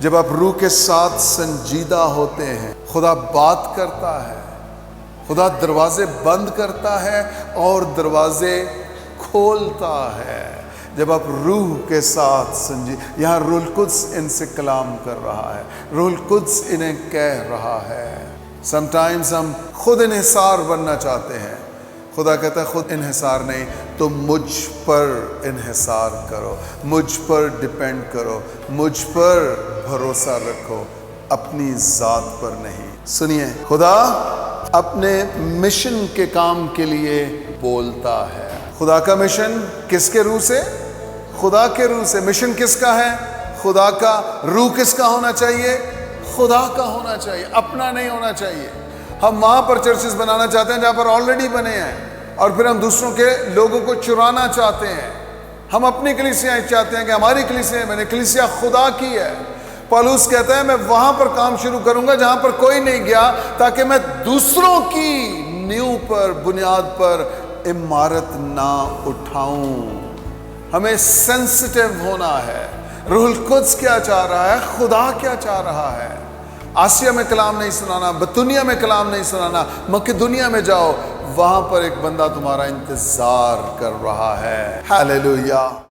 جب آپ روح کے ساتھ سنجیدہ ہوتے ہیں، خدا بات کرتا ہے، خدا دروازے بند کرتا ہے اور دروازے کھولتا ہے۔ جب آپ روح کے ساتھ یہاں روح القدس ان سے کلام کر رہا ہے، روح القدس انہیں کہہ رہا ہے۔ سمٹائمز ہم خود انحصار بننا چاہتے ہیں، خدا کہتا ہے خود انحصار نہیں، تو مجھ پر انحصار کرو، مجھ پر ڈیپینڈ کرو، مجھ پر بھروسہ رکھو، اپنی ذات پر نہیں۔ سنیے، خدا اپنے مشن کے کام کے لیے بولتا ہے۔ خدا کا مشن کس کے روح سے؟ خدا کے روح سے۔ مشن کس کا ہے؟ خدا کا۔ روح کس کا ہونا چاہیے؟ خدا کا ہونا چاہیے، اپنا نہیں ہونا چاہیے۔ ہم وہاں پر چرچز بنانا چاہتے ہیں جہاں پر آلریڈی بنے ہیں، اور پھر ہم دوسروں کے لوگوں کو چرانا چاہتے ہیں۔ ہم اپنی کلیسیاں چاہتے ہیں کہ ہماری کلیسیاں بنے، کلیسیا خدا کی ہے۔ پالوس کہتا ہے میں وہاں پر کام شروع کروں گا جہاں پر کوئی نہیں گیا، تاکہ میں دوسروں کی نیو پر، بنیاد پر عمارت نہ اٹھاؤں۔ ہمیں سینسٹیو ہونا ہے۔ روح القدس کیا چاہ رہا ہے، خدا کیا چاہ رہا ہے۔ آسیہ میں کلام نہیں سنانا، بتونیہ میں کلام نہیں سنانا، مقدونیہ میں جاؤ، وہاں پر ایک بندہ تمہارا انتظار کر رہا ہے۔ ہاللیلویہ۔